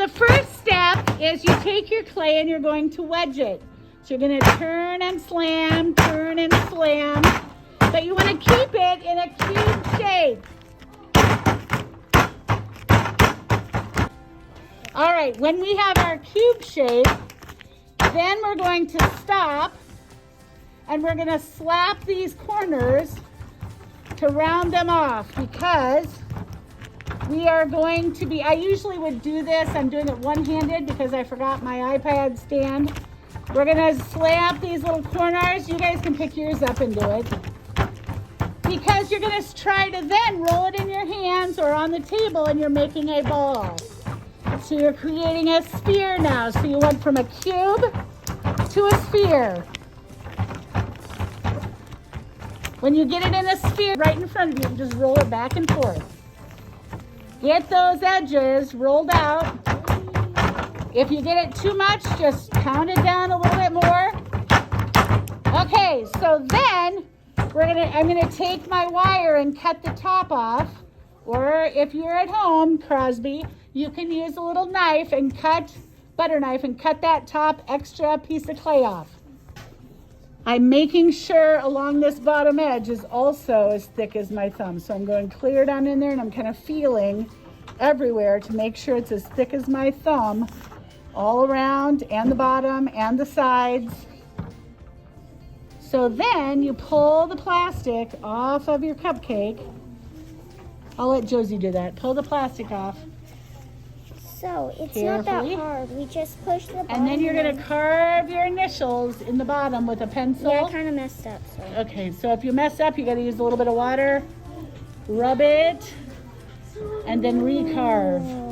the first step is you take your clay and you're going to wedge it. So you're going to turn and slam, but you want to keep it in a cube shape. All right, when we have our cube shape, then we're going to stop and we're going to slap these corners to round them off, because we are going to be, I usually would do this, I'm doing it one-handed because I forgot my iPad stand. We're gonna slap these little corners. You guys can pick yours up and do it. Because you're gonna try to then roll it in your hands or on the table and you're making a ball. So you're creating a sphere now. So you went from a cube to a sphere. When you get it in a sphere right in front of you, just roll it back and forth. Get those edges rolled out. If you get it too much, just pound it down a little bit more. Okay, so then I'm gonna take my wire and cut the top off. Or if you're at home, Crosby, you can use a little knife and butter knife and cut that top extra piece of clay off. I'm making sure along this bottom edge is also as thick as my thumb. So I'm going clear down in there and I'm kind of feeling everywhere to make sure it's as thick as my thumb all around, and the bottom and the sides. So then you pull the plastic off of your cupcake. I'll let Josie do that. Pull the plastic off. So it's Carefully. not that hard. We just push the bottom. And then you're going to carve your initials in the bottom with a pencil. Yeah, I kind of messed up. So. Okay, so if you mess up, you got to use a little bit of water, rub it, and then recarve.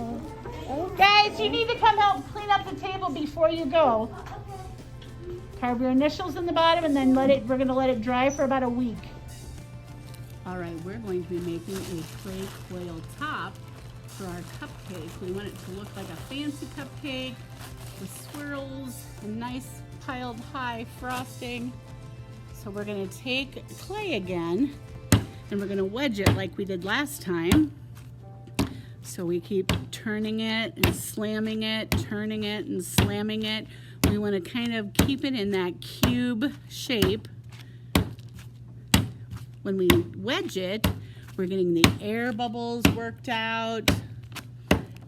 Guys, you need to come help clean up the table before you go. Carve your initials in the bottom and then we're going to let it dry for about a week. All right, we're going to be making a clay coil top for our cupcake. We want it to look like a fancy cupcake with swirls and nice piled high frosting. So we're going to take clay again and we're going to wedge it like we did last time. So we keep turning it and slamming it, turning it and slamming it. We want to kind of keep it in that cube shape. When we wedge it, we're getting the air bubbles worked out,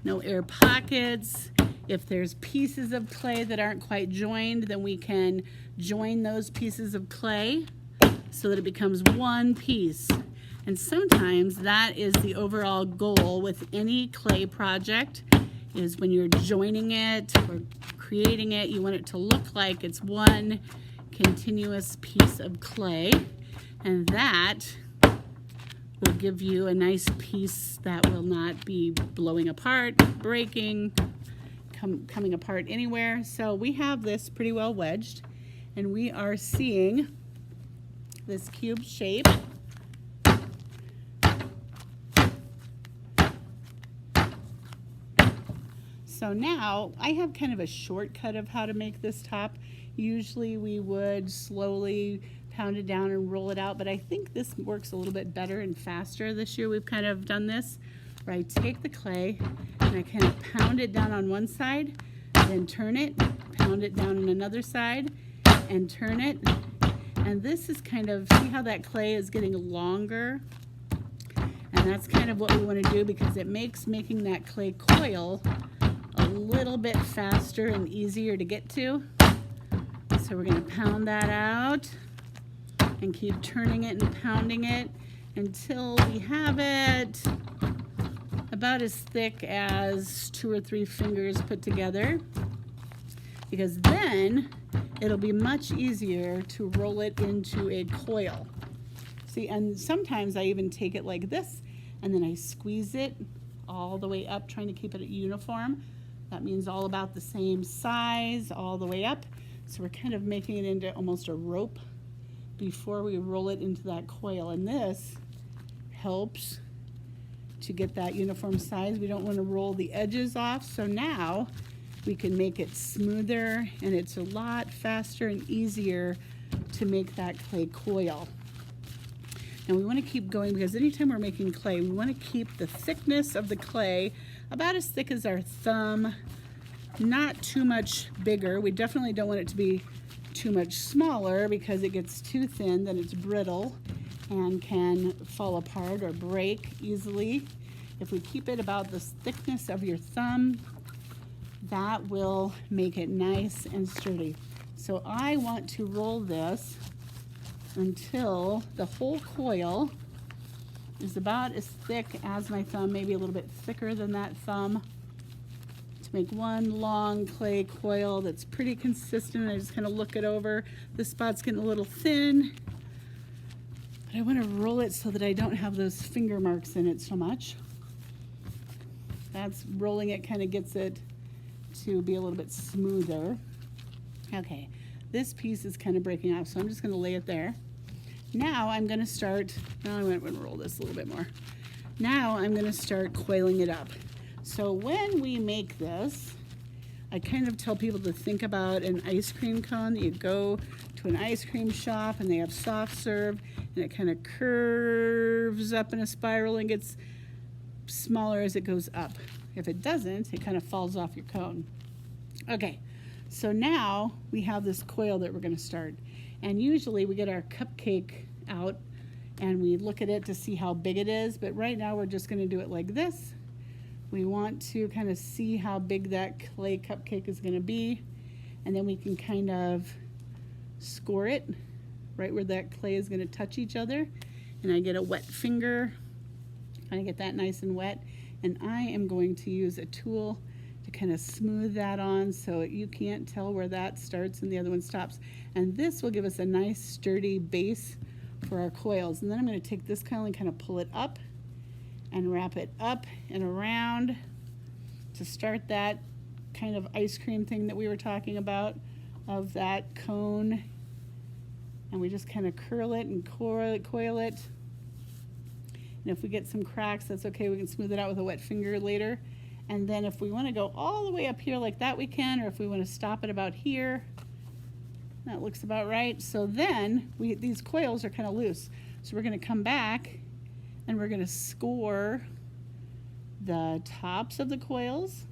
no air pockets. If there's pieces of clay that aren't quite joined, then we can join those pieces of clay so that it becomes one piece. And sometimes that is the overall goal with any clay project, is when you're joining it or creating it, you want it to look like it's one continuous piece of clay. And that will give you a nice piece that will not be blowing apart, breaking, coming apart anywhere. So we have this pretty well wedged, and we are seeing this cube shape. So now I have kind of a shortcut of how to make this top. Usually we would slowly pound it down and roll it out, but I think this works a little bit better and faster. This year we've kind of done this where I take the clay and I kind of pound it down on one side, then turn it, pound it down on another side, and turn it. And this is kind of, see how that clay is getting longer? And that's kind of what we want to do, because it makes making that clay coil a little bit faster and easier to get to. So we're going to pound that out and keep turning it and pounding it until we have it about as thick as 2 or 3 fingers put together, because then it'll be much easier to roll it into a coil. See, and sometimes I even take it like this and then I squeeze it all the way up, trying to keep it uniform. That means all about the same size all the way up. So we're kind of making it into almost a rope before we roll it into that coil. And this helps to get that uniform size. We don't want to roll the edges off. So now we can make it smoother, and it's a lot faster and easier to make that clay coil. And we want to keep going, because anytime we're making clay, we want to keep the thickness of the clay about as thick as our thumb not too much bigger. We definitely don't want it to be too much smaller because it gets too thin, then it's brittle and can fall apart or break easily. If we keep it about the thickness of your thumb, that will make it nice and sturdy. So I want to roll this until the whole coil is about as thick as my thumb, maybe a little bit thicker than that thumb, to make one long clay coil that's pretty consistent. I just kind of look it over. This spot's getting a little thin, but I want to roll it so that I don't have those finger marks in it so much. That's rolling it kind of gets it to be a little bit smoother. Okay, this piece is kind of breaking off, so I'm just going to lay it there. Now I'm going to start, now I'm going to roll this a little bit more. Now I'm going to start coiling it up. So when we make this, I kind of tell people to think about an ice cream cone. You go to an ice cream shop and they have soft serve, and it kind of curves up in a spiral and gets smaller as it goes up. If it doesn't, it kind of falls off your cone. Okay, so now we have this coil that we're going to start. And usually we get our cupcake out and we look at it to see how big it is, but right now we're just going to do it like this. We want to kind of see how big that clay cupcake is going to be, and then we can kind of score it right where that clay is going to touch each other. And I get a wet finger, kind of get that nice and wet, and I am going to use a tool to kind of smooth that on so you can't tell where that starts and the other one stops. And this will give us a nice sturdy base for our coils. And then I'm going to take this coil and kind of pull it up and wrap it up and around to start that kind of ice cream thing that we were talking about of that cone. And we just kind of curl it and coil it. And if we get some cracks, that's okay. We can smooth it out with a wet finger later. And then if we want to go all the way up here like that, we can, or if we want to stop it about here, that looks about right. So then these coils are kind of loose. So we're going to come back and we're going to score the tops of the coils.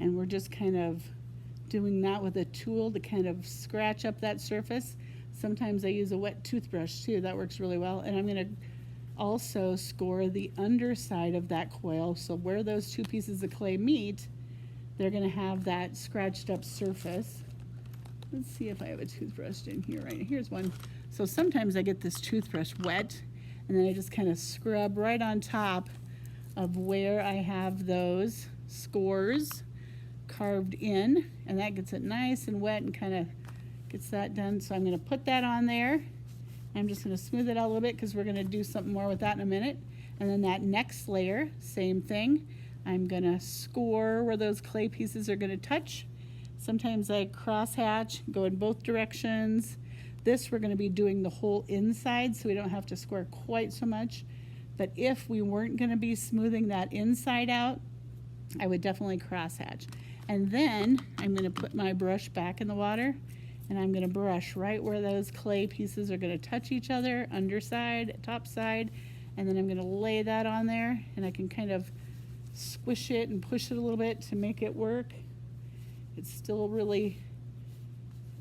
And we're just kind of doing that with a tool to kind of scratch up that surface. Sometimes I use a wet toothbrush too. That works really well. And I'm going to also score the underside of that coil, so where those two pieces of clay meet, they're going to have that scratched up surface. Let's see if I have a toothbrush in here. Right, here's one. So sometimes I get this toothbrush wet, and then I just kind of scrub right on top of where I have those scores carved in, and that gets it nice and wet and kind of gets that done. So I'm going to put that on there. I'm just going to smooth it out a little bit because we're going to do something more with that in a minute. And then that next layer, same thing. I'm going to score where those clay pieces are going to touch. Sometimes I cross hatch, go in both directions. This we're going to be doing the whole inside so we don't have to score quite so much. But if we weren't going to be smoothing that inside out, I would definitely cross hatch. And then I'm going to put my brush back in the water, and I'm going to brush right where those clay pieces are going to touch each other, underside, top side, and then I'm going to lay that on there, and I can kind of squish it and push it a little bit to make it work. It's still really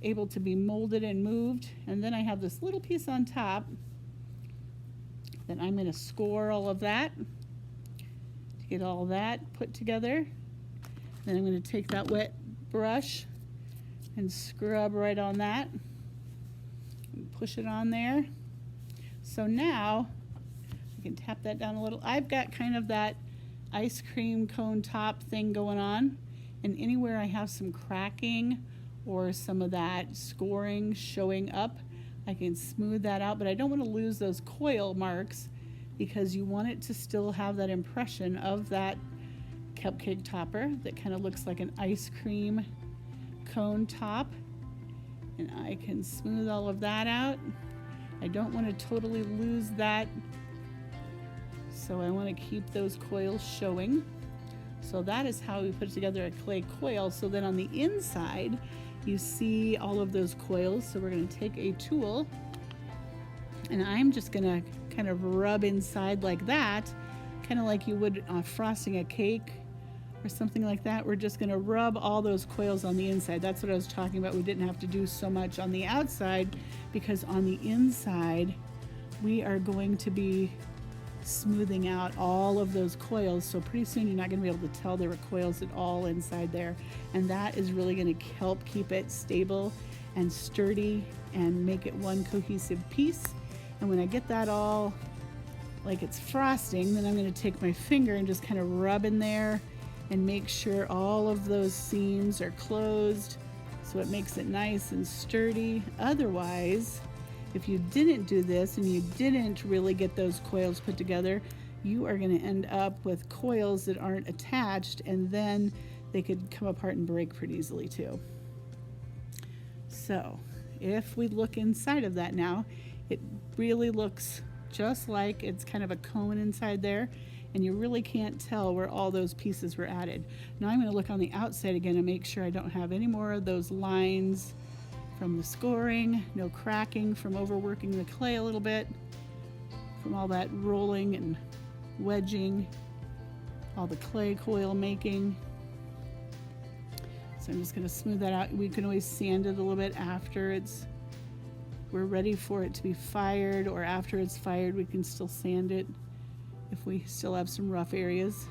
able to be molded and moved. And then I have this little piece on top that I'm going to score all of that to get all that put together. Then I'm going to take that wet brush and scrub right on that and push it on there. So now I can tap that down a little. I've got kind of that ice cream cone top thing going on, and anywhere I have some cracking or some of that scoring showing up, I can smooth that out. But I don't want to lose those coil marks because you want it to still have that impression of that cupcake topper that kind of looks like an ice cream cone top. And I can smooth all of that out. I don't want to totally lose that, so I want to keep those coils showing. So that is how we put together a clay coil. So then on the inside you see all of those coils. So we're going to take a tool and I'm just going to kind of rub inside like that, kind of like you would frosting a cake or something like that, we're just going to rub all those coils on the inside. That's what I was talking about. We didn't have to do so much on the outside because on the inside we are going to be smoothing out all of those coils. So pretty soon you're not going to be able to tell there were coils at all inside there. And that is really going to help keep it stable and sturdy and make it one cohesive piece. And when I get that all like it's frosting, then I'm going to take my finger and just kind of rub in there and make sure all of those seams are closed so it makes it nice and sturdy. Otherwise, if you didn't do this and you didn't really get those coils put together, you are going to end up with coils that aren't attached, and then they could come apart and break pretty easily too. So if we look inside of that now, it really looks just like it's kind of a cone inside there, and you really can't tell where all those pieces were added. Now I'm going to look on the outside again and make sure I don't have any more of those lines from the scoring, no cracking from overworking the clay a little bit, from all that rolling and wedging, all the clay coil making. So I'm just going to smooth that out. We can always sand it a little bit after we're ready for it to be fired, or after it's fired we can still sand it if we still have some rough areas.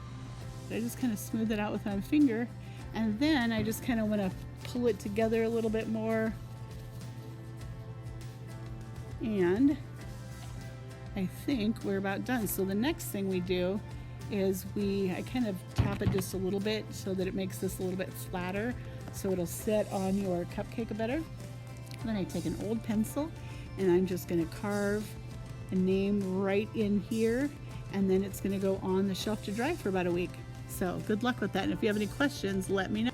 But I just kind of smooth it out with my finger, and then I just kind of want to pull it together a little bit more. And I think we're about done. So the next thing we do is I kind of tap it just a little bit so that it makes this a little bit flatter so it'll sit on your cupcake better. Then I take an old pencil and I'm just going to carve a name right in here, and then it's going to go on the shelf to dry for about a week. So good luck with that, and if you have any questions, let me know.